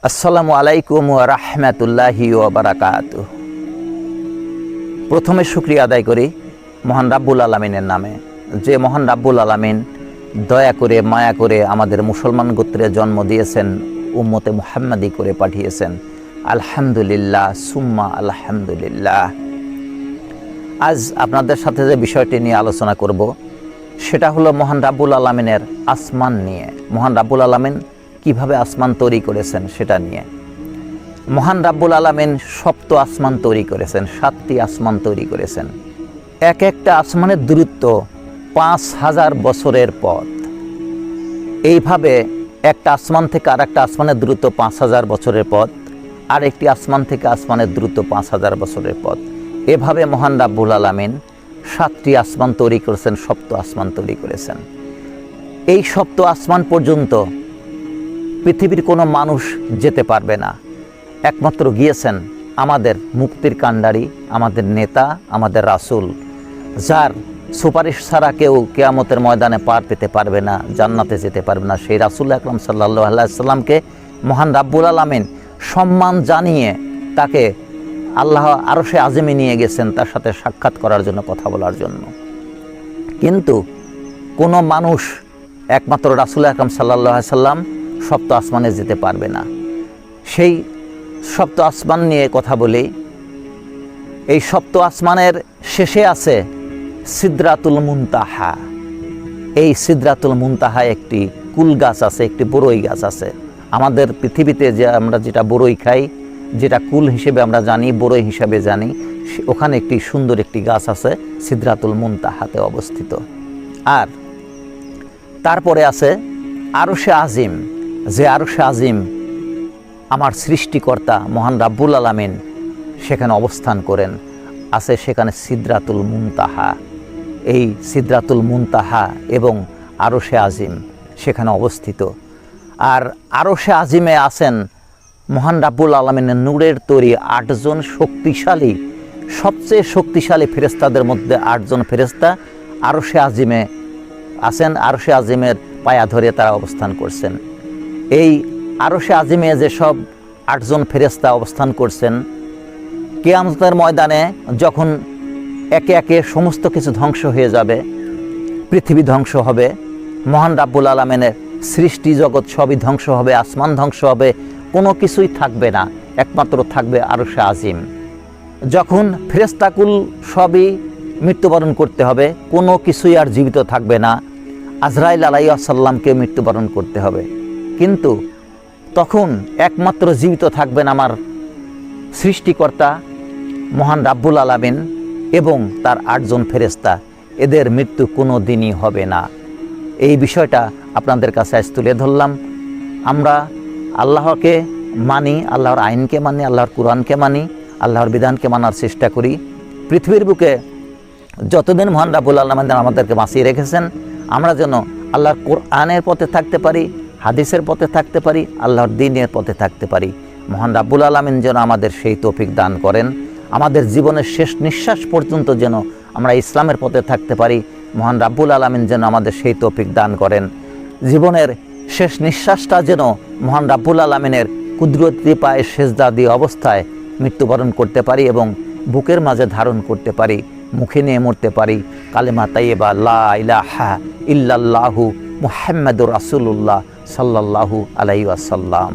আসসালামু আলাইকুম ওয়া রাহমাতুল্লাহি ওয়া বারাকাতুহু। প্রথমে শুকরিয়া আদায় করি মহান রাব্বুল আলামিনের নামে, যে মহান রাব্বুল আলামিন দয়া করে মায়া করে আমাদের মুসলমান গোত্রে জন্ম দিয়েছেন, উম্মতে মুহাম্মাদি করে পাঠিয়েছেন। আলহামদুলিল্লাহ সুম্মা আলহামদুলিল্লাহ। আজ আপনাদের সাথে যে বিষয়টি নিয়ে আলোচনা করব সেটা হলো মহান রাব্বুল আলামিনের আসমান নিয়ে। মহান রাব্বুল আলামিন কিভাবে আসমান তৈরি করেছেন সেটা নিয়ে। মহান রাব্বুল আলামিন সপ্ত আসমান তৈরি করেছেন, 7টি আসমান তৈরি করেছেন। এক একটা আসমানের দূরত্ব 5000 বছরের পথ। এইভাবে একটা আসমান থেকে আর একটা আসমানের দূরত্ব 5000 বছরের পথ, আর একটি আসমান থেকে আসমানের দূরত্ব 5000 বছরের পথ। এভাবে মহান রাব্বুল আলামিন 7টি আসমান তৈরি করেছেন, সপ্ত আসমান তৈরি করেছেন। এই সপ্ত আসমান পর্যন্ত পৃথিবীর কোনো মানুষ যেতে পারবে না, একমাত্র গিয়েছেন আমাদের মুক্তির কাণ্ডারি, আমাদের নেতা, আমাদের রাসূল, যার সুপারিশ ছাড়া কেউ কিয়ামতের ময়দানে পার পেতে পারবে না, জান্নাতে যেতে পারবে না। সেই রাসূল আকরাম সাল্লাল্লাহু আলাইহি ওয়াসাল্লামকে মহান রাব্বুল আলামিন সম্মান জানিয়ে তাকে আল্লাহ আরশে আজিমে নিয়ে গেছেন, তার সাথে সাক্ষাৎ করার জন্য, কথা বলার জন্য। কিন্তু কোনো মানুষ একমাত্র রাসূল আকরাম সাল্লাল্লাহু আলাইহি ওয়াসাল্লাম সপ্ত আসমানে যেতে পারবে না। সেই সপ্ত আসমান নিয়ে কথা বলি। এই সপ্ত আসমানের শেষে আছে সিদরাতুল মুনতাহা। এই সিদরাতুল মুনতাহা একটি কুল গাছ আছে, একটি বড়ই গাছ আছে। আমাদের পৃথিবীতে যে আমরা যেটা বড়ই খাই, যেটা কুল হিসেবে আমরা জানি, বড়ই হিসেবে জানি, ওখানে একটি সুন্দর একটি গাছ আছে, সিদরাতুল মুনতাহাতে অবস্থিত। আর তারপরে আছে আরশে আজিম, যে আরশে আজিম আমার সৃষ্টিকর্তা মহান রাব্বুল আলামিন সেখানে অবস্থান করেন, আছে সেখানে সিদরাতুল মুনতাহা। এই সিদরাতুল মুনতাহা এবং আরশে আজিম সেখানে অবস্থিত। আর আরশে আজিমে আছেন মহান রাব্বুল আলামিনের নূরের তৈরি 8 জন শক্তিশালী, সবচেয়ে শক্তিশালী ফেরেশতাদের মধ্যে 8 জন ফেরেশতা আরশে আজিমে আছেন। আরশে আজিমের পায়া ধরে তারা অবস্থান করছেন। এই আরশে আজিমে যেসব 8 জন ফেরেশতা অবস্থান করছেন, কিয়ামতের ময়দানে যখন একে একে সমস্ত কিছু ধ্বংস হয়ে যাবে, পৃথিবী ধ্বংস হবে, মহান রাব্বুল আলামিনের সৃষ্টি জগৎ সবই ধ্বংস হবে, আসমান ধ্বংস হবে, কোনো কিছুই থাকবে না, একমাত্র থাকবে আরশে আজিম। যখন ফেরেশতাকুল সবই মৃত্যুবরণ করতে হবে, কোনো কিছুই আর জীবিত থাকবে না, আজরাইল আলাইহিস সালামকে মৃত্যুবরণ করতে হবে। কিন্তু তখন একমাত্র জীবিত থাকবেন আমার সৃষ্টিকর্তা মহান রাব্বুল আলামিন এবং তার 8 জন ফেরেশতা। এদের মৃত্যু কোনো দিনই হবে না। এই বিষয়টা আপনাদের কাছে আজ তুলে ধরলাম। আমরা আল্লাহকে মানি, আল্লাহর আইনকে মানি, আল্লাহর কোরআনকে মানি, আল্লাহর বিধানকে মানার চেষ্টা করি। পৃথিবীর বুকে যতদিন মহান রাব্বুল আলামিন আমাদেরকে বাঁচিয়ে রেখেছেন, আমরা যেন আল্লাহর কোরআনের পথে থাকতে পারি, হাদিসের পথে থাকতে পারি, আল্লাহর দ্বীনের পথে থাকতে পারি। মহান রাব্বুল আলামিন যেন আমাদের সেই তৌফিক দান করেন। আমাদের জীবনের শেষ নিঃশ্বাস পর্যন্ত যেন আমরা ইসলামের পথে থাকতে পারি। মহান রাব্বুল আলামিন যেন আমাদের সেই তৌফিক দান করেন। জীবনের শেষ নিঃশ্বাসটা যেন মহান রাব্বুল আলামিনের কুদরতি পায়ে সেজদা দিয়ে অবস্থায় মৃত্যুবরণ করতে পারি এবং বুকের মাঝে ধারণ করতে পারি, মুখে নিয়ে মরতে পারি কালেমা তাইয়্যিবা লা ইলাহা ইল্লাল্লাহু মুহাম্মাদুর রাসূলুল্লাহ সাল্লাল্লাহু আলাইহি ওয়াসাল্লাম।